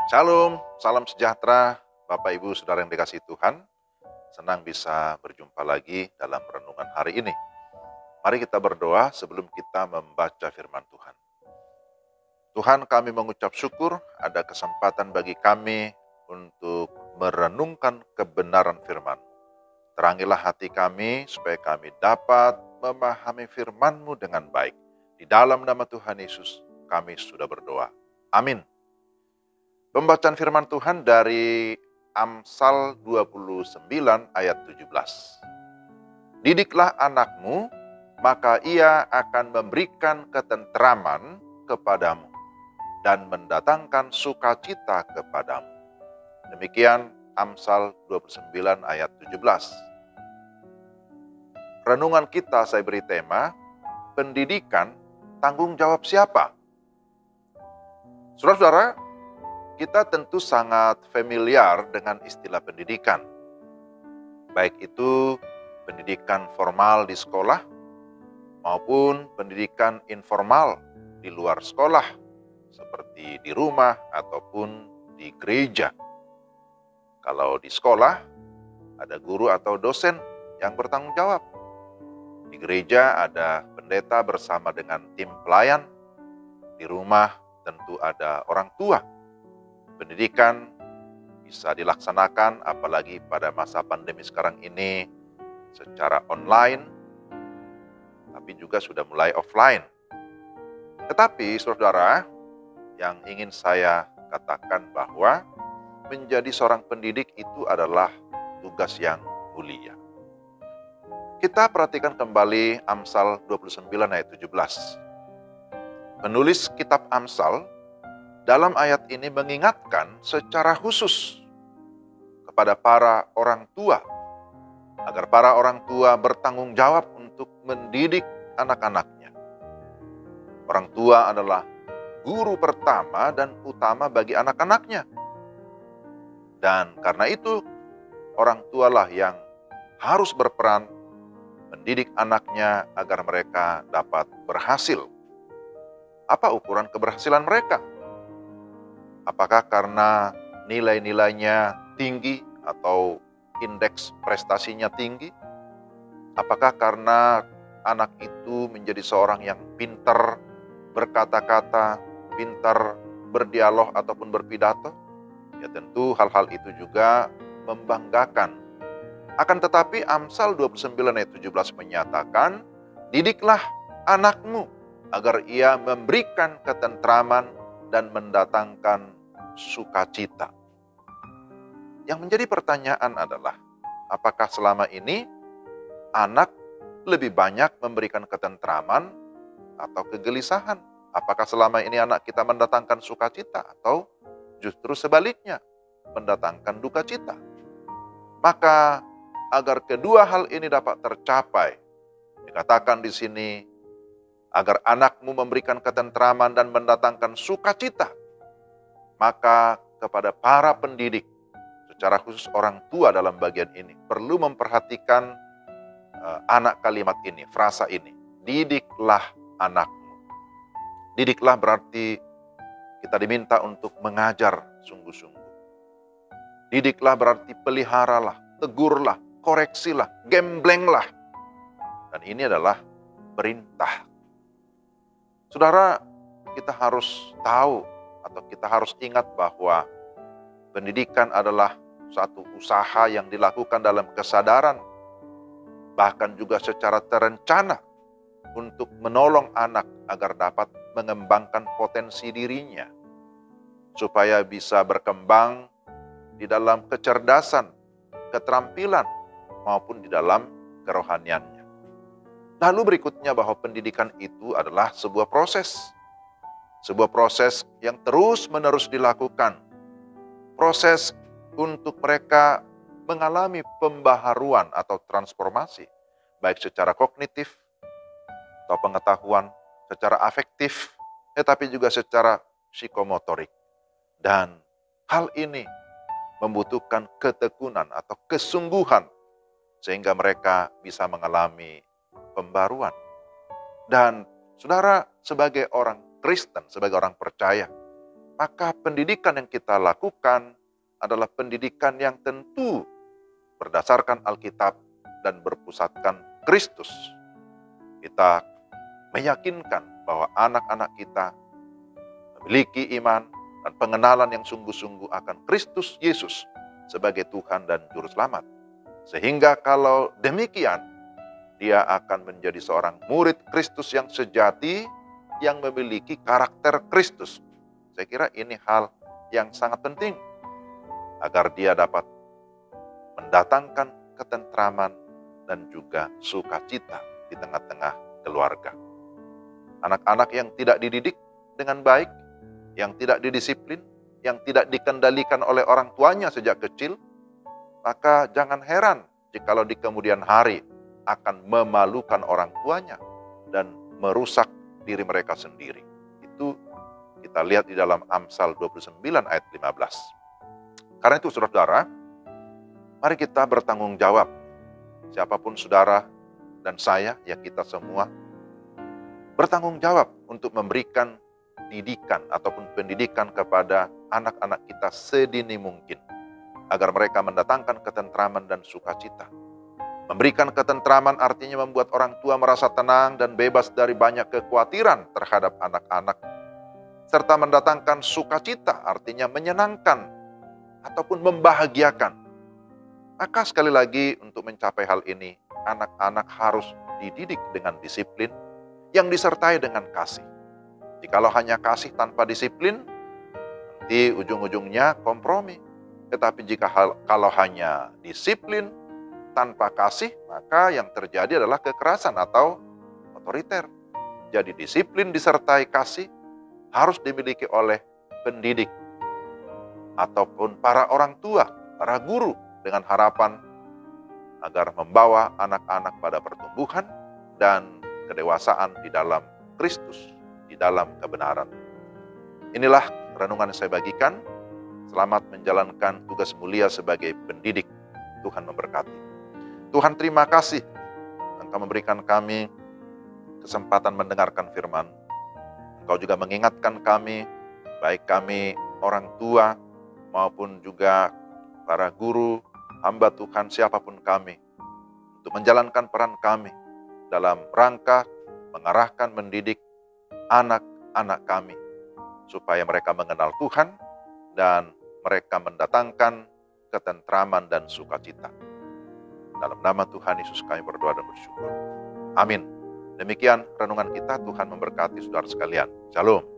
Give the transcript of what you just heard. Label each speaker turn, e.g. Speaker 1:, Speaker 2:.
Speaker 1: Shalom, salam sejahtera Bapak Ibu Saudara yang dikasihi Tuhan. Senang bisa berjumpa lagi dalam renungan hari ini. Mari kita berdoa sebelum kita membaca firman Tuhan. Tuhan, kami mengucap syukur ada kesempatan bagi kami untuk merenungkan kebenaran firman. Terangilah hati kami supaya kami dapat memahami firman-Mu dengan baik. Di dalam nama Tuhan Yesus kami sudah berdoa. Amin. Pembacaan firman Tuhan dari Amsal 29 ayat 17. Didiklah anakmu, maka ia akan memberikan ketentraman kepadamu dan mendatangkan sukacita kepadamu. Demikian Amsal 29 ayat 17. Renungan kita saya beri tema, pendidikan tanggung jawab siapa? Saudara-saudara, kita tentu sangat familiar dengan istilah pendidikan. Baik itu pendidikan formal di sekolah maupun pendidikan informal di luar sekolah, seperti di rumah ataupun di gereja. Kalau di sekolah, ada guru atau dosen yang bertanggung jawab. Di gereja ada pendeta bersama dengan tim pelayan. Di rumah tentu ada orang tua. Pendidikan bisa dilaksanakan apalagi pada masa pandemi sekarang ini secara online, tapi juga sudah mulai offline. Tetapi saudara, yang ingin saya katakan bahwa menjadi seorang pendidik itu adalah tugas yang mulia. Kita perhatikan kembali Amsal 29 ayat 17. Penulis kitab Amsal dalam ayat ini mengingatkan secara khusus kepada para orang tua, agar para orang tua bertanggung jawab untuk mendidik anak-anaknya. Orang tua adalah guru pertama dan utama bagi anak-anaknya. Dan karena itu, orang tualah yang harus berperan mendidik anaknya agar mereka dapat berhasil. Apa ukuran keberhasilan mereka? Apakah karena nilai-nilainya tinggi atau indeks prestasinya tinggi? Apakah karena anak itu menjadi seorang yang pintar berkata-kata, pintar berdialog ataupun berpidato? Ya tentu hal-hal itu juga membanggakan. Akan tetapi Amsal 29 ayat 17 menyatakan, didiklah anakmu agar ia memberikan ketentraman dan mendatangkan sukacita. Yang menjadi pertanyaan adalah, apakah selama ini anak lebih banyak memberikan ketentraman atau kegelisahan? Apakah selama ini anak kita mendatangkan sukacita atau justru sebaliknya mendatangkan duka cita? Maka agar kedua hal ini dapat tercapai, dikatakan di sini, agar anakmu memberikan ketentraman dan mendatangkan sukacita, maka kepada para pendidik, secara khusus orang tua dalam bagian ini, perlu memperhatikan anak kalimat ini, frasa ini. Didiklah anakmu. Didiklah berarti kita diminta untuk mengajar sungguh-sungguh. Didiklah berarti peliharalah, tegurlah, koreksilah, gemblenglah. Dan ini adalah perintah. Saudara, kita harus tahu atau kita harus ingat bahwa pendidikan adalah satu usaha yang dilakukan dalam kesadaran, bahkan juga secara terencana untuk menolong anak agar dapat mengembangkan potensi dirinya, supaya bisa berkembang di dalam kecerdasan, keterampilan, maupun di dalam kerohaniannya. Lalu berikutnya bahwa pendidikan itu adalah sebuah proses. Sebuah proses yang terus-menerus dilakukan. Proses untuk mereka mengalami pembaharuan atau transformasi, baik secara kognitif atau pengetahuan, secara afektif, tetapi juga secara psikomotorik. Dan hal ini membutuhkan ketekunan atau kesungguhan sehingga mereka bisa mengalami pembaruan. Dan saudara, sebagai orang Kristen, sebagai orang percaya, maka pendidikan yang kita lakukan adalah pendidikan yang tentu berdasarkan Alkitab dan berpusatkan Kristus. Kita meyakinkan bahwa anak-anak kita memiliki iman dan pengenalan yang sungguh-sungguh akan Kristus Yesus sebagai Tuhan dan Juru Selamat. Sehingga kalau demikian, dia akan menjadi seorang murid Kristus yang sejati, yang memiliki karakter Kristus. Saya kira ini hal yang sangat penting, agar dia dapat mendatangkan ketentraman dan juga sukacita di tengah-tengah keluarga. Anak-anak yang tidak dididik dengan baik, yang tidak didisiplin, yang tidak dikendalikan oleh orang tuanya sejak kecil, maka jangan heran jikalau di kemudian hari akan memalukan orang tuanya dan merusak diri mereka sendiri. Itu kita lihat di dalam Amsal 29 ayat 15. Karena itu saudara-saudara, mari kita bertanggung jawab. Siapapun saudara dan saya, ya kita semua, bertanggung jawab untuk memberikan didikan ataupun pendidikan kepada anak-anak kita sedini mungkin, agar mereka mendatangkan ketentraman dan sukacita. Memberikan ketentraman artinya membuat orang tua merasa tenang dan bebas dari banyak kekhawatiran terhadap anak-anak. Serta mendatangkan sukacita artinya menyenangkan ataupun membahagiakan. Maka sekali lagi untuk mencapai hal ini, anak-anak harus dididik dengan disiplin yang disertai dengan kasih. Jikalau hanya kasih tanpa disiplin, nanti ujung-ujungnya kompromi. Tetapi kalau hanya disiplin tanpa kasih, maka yang terjadi adalah kekerasan atau otoriter. Jadi disiplin disertai kasih harus dimiliki oleh pendidik ataupun para orang tua, para guru, dengan harapan agar membawa anak-anak pada pertumbuhan dan kedewasaan di dalam Kristus, di dalam kebenaran. Inilah renungan yang saya bagikan. Selamat menjalankan tugas mulia sebagai pendidik. Tuhan memberkati. Tuhan, terima kasih Engkau memberikan kami kesempatan mendengarkan firman. Engkau juga mengingatkan kami, baik kami orang tua maupun juga para guru, hamba Tuhan, siapapun kami, untuk menjalankan peran kami dalam rangka mengarahkan, mendidik anak-anak kami, supaya mereka mengenal Tuhan dan mereka mendatangkan ketentraman dan sukacita. Dalam nama Tuhan Yesus kami berdoa dan bersyukur. Amin. Demikian renungan kita. Tuhan memberkati saudara sekalian. Shalom.